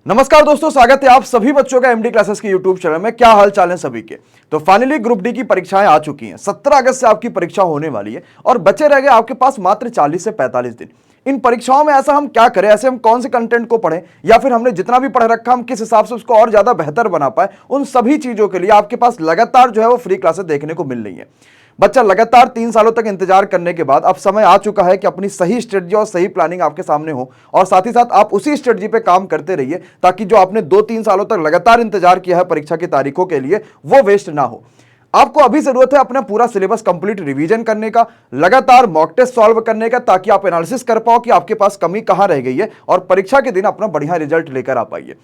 नमस्कार दोस्तों, स्वागत है आप सभी बच्चों का एमडी क्लासेस के यूट्यूब चैनल में। क्या हाल चाल है सभी के। तो फाइनली ग्रुप डी की परीक्षाएं आ चुकी हैं। 17 अगस्त से आपकी परीक्षा होने वाली है और बचे रह गए आपके पास मात्र 40 से 45 दिन। इन परीक्षाओं में ऐसा हम क्या करें, ऐसे हम कौन से कंटेंट को पढ़ें, या फिर हमने जितना भी पढ़ रखा हम किस हिसाब से उसको और ज्यादा बेहतर बना पाए, उन सभी चीजों के लिए आपके पास लगातार जो है वो फ्री क्लासेस देखने को मिल रही है। बच्चा लगातार 3 सालों तक इंतजार करने के बाद अब समय आ चुका है कि अपनी सही स्ट्रेटजी और सही प्लानिंग आपके सामने हो, और साथ ही साथ आप उसी स्ट्रेटजी पे काम करते रहिए ताकि जो आपने 2-3 सालों तक लगातार इंतजार किया है परीक्षा की तारीखों के लिए, वो वेस्ट ना हो। आपको अभी जरूरत है अपना पूरा सिलेबस कंप्लीट रिवीजन करने का, लगातार मॉक टेस्ट सॉल्व करने का, ताकि आप एनालिसिस कर पाओ कि आपके पास कमी कहां रह गई है और परीक्षा के दिन अपना बढ़िया रिजल्ट लेकर आ पाइए।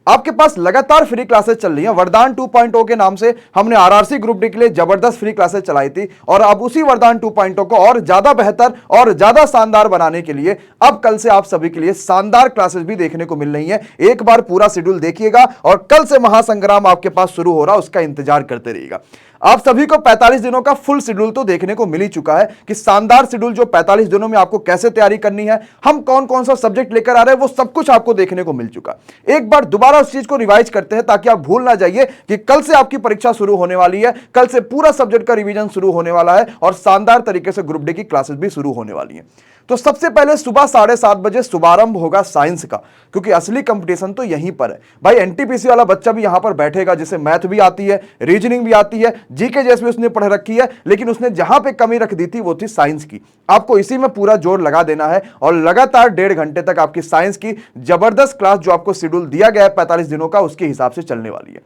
आपके पास लगातार फ्री क्लासेस चल रही हैं। वरदान 2.0 के नाम से हमने आरआरसी ग्रुप डी के लिए जबरदस्त फ्री क्लासेस चलाई थी, और अब उसी वरदान 2.0 को और ज्यादा बेहतर और ज्यादा शानदार बनाने के लिए अब कल से आप सभी के लिए शानदार क्लासेस भी देखने को मिल रही हैं। एक बार पूरा शेड्यूल देखिएगा और कल से महासंग्राम आपके पास शुरू हो रहा है, उसका इंतजार करते रहिएगा। आप सभी को 45 दिनों का फुल शेड्यूल तो देखने को मिल ही चुका है कि शानदार शेड्यूल जो 45 दिनों में आपको कैसे तैयारी करनी है, हम कौन कौन सा सब्जेक्ट लेकर आ रहे हैं, वो सब कुछ आपको देखने को मिल चुका। एक बार दोबारा उस चीज को रिवाइज करते हैं ताकि आप भूल ना जाइए कि कल से आपकी परीक्षा शुरू होने वाली है, कल से पूरा सब्जेक्ट का रिवीजन शुरू होने वाला है और शानदार तरीके से ग्रुप डी की क्लासेस भी शुरू होने वाली है। तो सबसे पहले सुबह 7:30 बजे शुभारंभ होगा साइंस का, क्योंकि असली कंपटीशन तो यहीं पर है भाई। एनटीपीसी वाला बच्चा भी यहां पर बैठेगा जिसे मैथ भी आती है, रीजनिंग भी आती है, जीके जैसे भी उसने पढ़ रखी है, लेकिन उसने जहां पे कमी रख दी थी वो थी साइंस की। आपको इसी में पूरा जोर लगा देना है और लगातार 1.5 घंटे तक आपकी साइंस की जबरदस्त क्लास जो आपको शेड्यूल दिया गया है 45 दिनों का, उसके हिसाब से चलने वाली है।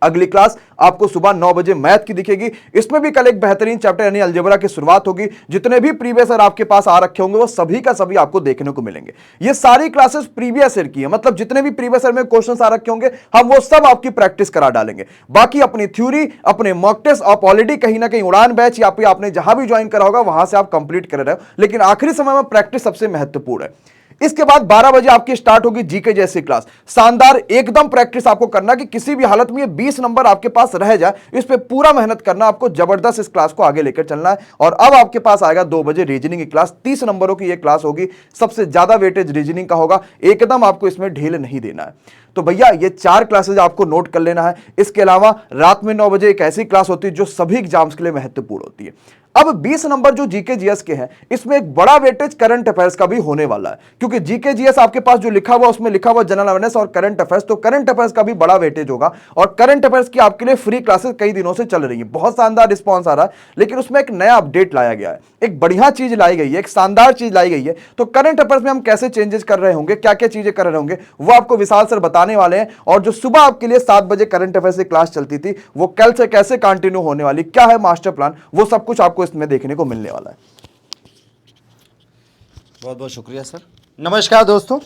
अगली क्लास आपको सुबह 9 बजे मैथ की दिखेगी। इसमें भी कल एक बेहतरीन चैप्टर यानी अलजेब्रा की शुरुआत होगी। जितने भी प्रीवियस ईयर आपके पास आ रखे होंगे वो सभी का सभी आपको देखने को मिलेंगे। ये सारी क्लासेस प्रीवियस ईयर की है, मतलब जितने भी प्रीवियस ईयर में क्वेश्चंस आ रखे होंगे हम वो सब आपकी प्रैक्टिस करा डालेंगे। बाकी अपनी थ्योरी, अपने मॉक टेस्ट आप ऑलरेडी कहीं ना कहीं उड़ान बैच या फिर आपने जहां भी ज्वाइन करा होगा वहां से आप कंप्लीट कर रहे हो, लेकिन आखिरी समय में प्रैक्टिस सबसे महत्वपूर्ण है। इसके बाद 12 बजे आपकी स्टार्ट होगी जीके जैसी क्लास। शानदार एकदम प्रैक्टिस आपको करना कि किसी भी हालत में ये 20 नंबर आपके पास रह जाए, इस पे पूरा मेहनत करना, आपको जबरदस्त इस क्लास को आगे लेकर चलना है। और अब आपके पास आएगा 2 बजे रीजनिंग की क्लास। 30 नंबरों की ये क्लास होगी, सबसे ज्यादा वेटेज रीजनिंग का होगा, एकदम आपको इसमें ढील नहीं देना है। तो भैया ये 4 क्लासेज आपको नोट कर लेना है। इसके अलावा रात में 9 बजे एक ऐसी क्लास होती है जो सभी एग्जाम्स के लिए महत्वपूर्ण होती है। अब 20 नंबर जो जीके जीएस के हैं, इसमें एक बड़ा वेटेज करंट अफेयर्स का भी होने वाला है, क्योंकि जीके जीएस आपके पास जो लिखा हुआ उसमें लिखा हुआ जनरल अवेयरनेस और करंट अफेयर्स, तो करंट अफेयर्स का भी बड़ा वेटेज होगा। और करंट अफेयर्स की आपके लिए फ्री क्लासेस कई दिनों से चल रही है, बहुत शानदार रिस्पॉन्स आ रहा है, लेकिन उसमें एक नया अपडेट लाया गया है, एक बढ़िया चीज लाई गई है, एक शानदार चीज लाई गई है। तो करंट अफेयर्स में हम कैसे चेंजेस कर रहे होंगे, क्या क्या चीजें कर रहे होंगे, वो आपको विशाल सर बताने वाले हैं। और जो सुबह आपके लिए 7 बजे करंट अफेयर्स की क्लास चलती थी, वो कल से कैसे कंटिन्यू होने वाली, क्या है मास्टर प्लान, वो सब कुछ आपको इसमें देखने को मिलने वाला है। बहुत बहुत शुक्रिया सर। नमस्कार दोस्तों,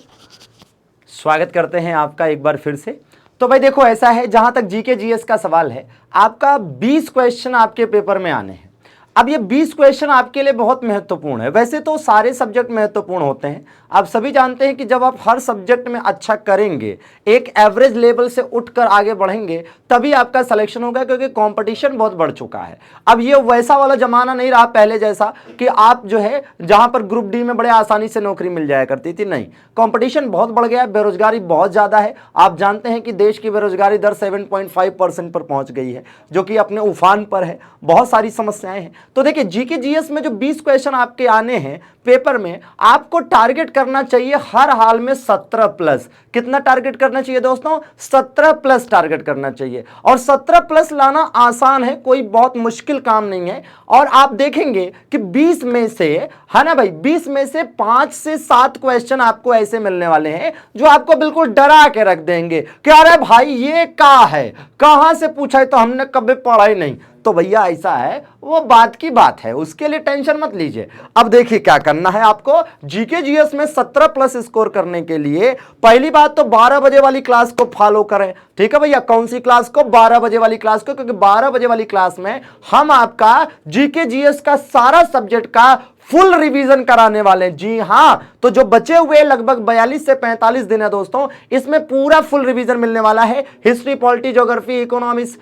स्वागत करते हैं आपका एक बार फिर से। तो भाई देखो, ऐसा है, जहां तक जीके जीएस का सवाल है, आपका 20 क्वेश्चन आपके पेपर में आने हैं। अब ये 20 क्वेश्चन आपके लिए बहुत महत्वपूर्ण है। वैसे तो सारे सब्जेक्ट महत्वपूर्ण होते हैं, आप सभी जानते हैं कि जब आप हर सब्जेक्ट में अच्छा करेंगे, एक एवरेज लेवल से उठकर आगे बढ़ेंगे, तभी आपका सिलेक्शन होगा, क्योंकि कंपटीशन बहुत बढ़ चुका है। अब ये वैसा वाला जमाना नहीं रहा पहले जैसा कि आप जो है जहां पर ग्रुप डी में बड़े आसानी से नौकरी मिल जाया करती थी, नहीं, कंपटीशन बहुत बढ़ गया है, बेरोजगारी बहुत ज्यादा है। आप जानते हैं कि देश की बेरोजगारी दर 7.5% पर पहुंच गई है, जो कि अपने उफान पर है, बहुत सारी समस्याएं हैं। तो देखिए, जीके जीएस में जो 20 क्वेश्चन आपके आने हैं पेपर में, आपको टारगेट करना चाहिए हर हाल में 17 प्लस। कितना टारगेट करना चाहिए दोस्तों? 17 प्लस टारगेट करना चाहिए। और 17 प्लस लाना आसान है, कोई बहुत मुश्किल काम नहीं है। और आप देखेंगे कि 20 में से, है ना भाई, 20 में से 5 से 7 क्वेश्चन आपको ऐसे मिलने वाले हैं जो आपको बिल्कुल डरा के रख देंगे कि अरे भाई ये क्या है, कहां से पूछा है, तो हमने कभी पढ़ा ही नहीं। तो भैया ऐसा है, वो बात की बात है, उसके लिए टेंशन मत लीजिए। अब देखिए क्या करना है आपको जीके जीएस में 17 प्लस स्कोर करने के लिए। पहली बात तो 12 बजे वाली क्लास को फॉलो करें, ठीक है भैया। कौन सी क्लास को? 12 बजे वाली क्लास को, क्योंकि 12 बजे वाली क्लास में हम आपका जीके जीएस का सारा सब्जेक्ट का फुल रिवीजन कराने वाले हैं। जी हां, तो जो बचे हुए लगभग 42 से 45 दिन है दोस्तों, इसमें पूरा फुल रिवीजन मिलने वाला है, हिस्ट्री, पॉलिटी, ज्योग्राफी, इकोनॉमिक्स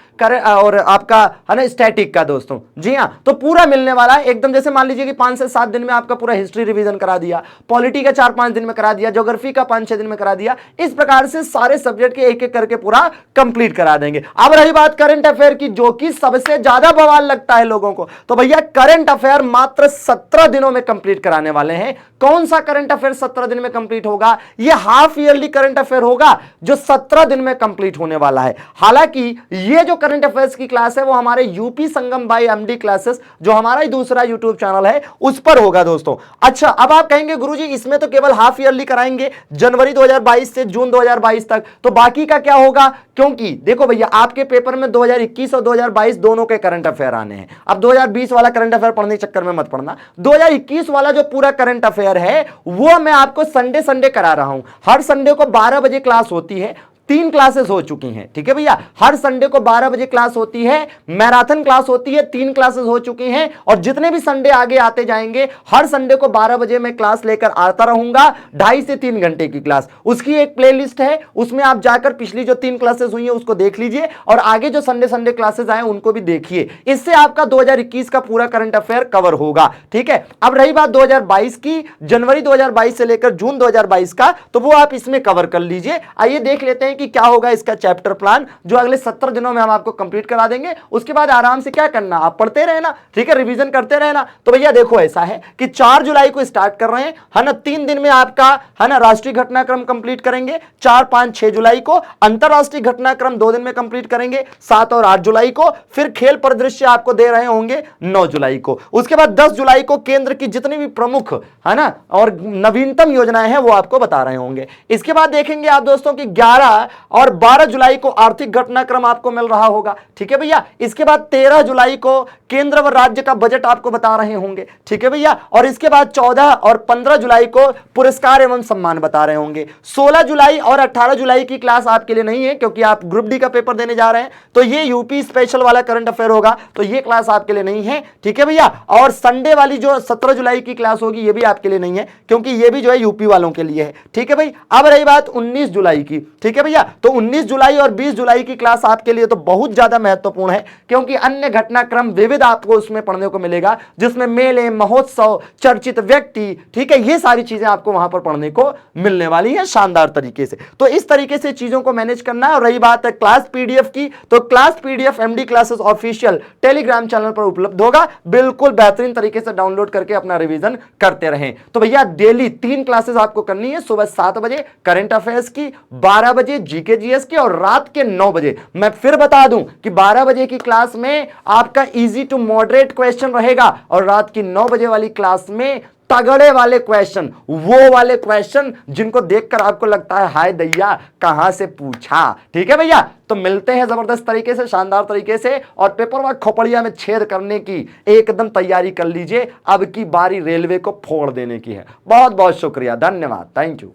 और आपका है ना स्टैटिक का दोस्तों। जी हां, तो पूरा मिलने वाला है एकदम। जैसे मान लीजिए कि 5 से 7 दिन में आपका पूरा हिस्ट्री रिवीजन करा दिया, पॉलिटी का 4-5 दिन में करा दिया, ज्योग्राफी का 5-6 दिन में करा दिया, इस प्रकार से सारे सब्जेक्ट के एक एक करके पूरा कंप्लीट करा देंगे। अब रही बात करंट अफेयर की, जो कि सबसे ज्यादा बवाल लगता है लोगों को, तो भैया करंट अफेयर मात्र 17 दिनों में कंप्लीट कराने वाले हैं। कौन सा करंट अफेयर 17 दिन में कंप्लीट होगा? यह हाफ ईयरली करंट अफेयर होगा जो 17 दिन में कंप्लीट होने वाला है। हालांकि यह जो करंट अफेयर्स की क्लास है वो हमारे यूपी संगम बाय एमडी क्लासेस, जो हमारा ही दूसरा यूट्यूब चैनल है, उस पर होगा दोस्तों। अच्छा, अब आप कहेंगे गुरुजी इसमें तो केवल हाफ ईयरली कराएंगे, जनवरी 2022 से जून 2022 तक, तो बाकी का क्या होगा? क्योंकि देखो भैया, आपके पेपर में 2021 और 2022 दोनों के करंट अफेयर आने हैं। अब 2020 वाला करंट अफेयर पढ़ने के चक्कर में मत पड़ना, 2021 वाला जो पूरा करंट अफेयर है वो मैं आपको संडे संडे करा रहा हूं। हर संडे को 12 बजे क्लास होती है, 3 क्लासेस हो चुकी हैं, ठीक है भैया। हर संडे को 12 बजे क्लास होती है, मैराथन क्लास होती है, 3 क्लासेस हो चुकी हैं, और जितने भी संडे आगे आते जाएंगे, हर संडे को 12 बजे मैं क्लास लेकर आता रहूंगा, 2.5 से 3 घंटे की क्लास। उसकी एक प्लेलिस्ट है, उसमें आप जाकर पिछली जो 3 क्लासेस हुई है उसको देख लीजिए, और आगे जो संडे संडे क्लासेस आए उनको भी देखिए। इससे आपका 2021 का पूरा करंट अफेयर कवर होगा, ठीक है। अब रही बात 2022 की, जनवरी 2022 से लेकर जून 2022 का, तो वो आप इसमें कवर कर लीजिए। आइए देख लेते हैं कि क्या होगा इसका चैप्टर प्लान, जो अगले 17 दिनों में हम आपको कंप्लीट करा देंगे। उसके बाद आराम से क्या करना, आप पढ़ते रहना, ठीक है, रिवीजन करते रहना। तो भैया देखो ऐसा है कि 4 जुलाई को स्टार्ट कर रहे हैं, है ना। 3 दिन में आपका है ना राष्ट्रीय घटनाक्रम कंप्लीट करेंगे, 4, 5, 6 जुलाई को। अंतरराष्ट्रीय घटनाक्रम 2 दिन में कंप्लीट करेंगे, 7 और 8 जुलाई को। फिर खेल परिदृश्य आपको दे रहे होंगे 9 जुलाई को। उसके बाद 10 जुलाई को केंद्र की जितनी भी प्रमुख है ना और नवीनतम योजनाएं हैं वो आपको बता रहे होंगे। इसके बाद देखेंगे आप दोस्तों की 11 और 12 जुलाई को आर्थिक घटनाक्रम आपको मिल रहा होगा, ठीक है भैया। इसके बाद 13 जुलाई को केंद्र व राज्य का बजट आपको बता रहे होंगे, ठीक है भैया। और इसके बाद 14 और 15 जुलाई को पुरस्कार एवं सम्मान बता रहे होंगे। 16 जुलाई और 18 जुलाई की क्लास आपके लिए नहीं है, क्योंकि आप ग्रुप डी का पेपर देने जा रहे हैं, तो ये यूपी स्पेशल वाला करंट अफेयर होगा, तो ये क्लास आपके लिए नहीं है, ठीक है भैया। और संडे वाली जो 17 जुलाई की क्लास होगी ये भी आपके लिए नहीं है, क्योंकि ये भी जो है यूपी वालों के लिए है, ठीक है भाई। अब रही बात 19 जुलाई की, ठीक है भैया। तो 19 जुलाई और 20 जुलाई की क्लास आपके लिए तो बहुत ज्यादा महत्वपूर्ण है, क्योंकि अन्य घटनाक्रम विविध आपको उसमें पढ़ने को मिलेगा, जिसमें मेले, महोत्सव, चर्चित व्यक्ति, ठीक है, ये सारी चीजें आपको वहां पर पढ़ने को मिलने वाली है शानदार तरीके से। तो इस तरीके से चीजों को मैनेज करना है। और रही बात है क्लास पीडीएफ की, तो class PDF MD classes official Telegram channel पर उपलब्ध होगा, बिल्कुल बेहतरीन तरीके से डाउनलोड करके अपना रिवीजन करते रहें। तो भैया डेली 3 क्लासेस आपको करनी है, सुबह 7 बजे करंट अफेयर्स की, 12 बजे जीके जीएस की, और रात के 9 बजे। मैं फिर बता दूं कि 12 बजे की क्लास में आपका इजी टू मॉडरेट क्वेश्चन रहेगा, और रात की 9 बजे वाली क्लास में तगड़े वाले क्वेश्चन, वो वाले क्वेश्चन जिनको देखकर आपको लगता है हाय दैया कहां से पूछा, ठीक है भैया। तो मिलते हैं जबरदस्त तरीके से, शानदार तरीके से, और पेपर वर्क खोपड़िया में छेद करने की एकदम तैयारी कर लीजिए। अब की बारी रेलवे को फोड़ देने की है। बहुत बहुत शुक्रिया, धन्यवाद, थैंक यू।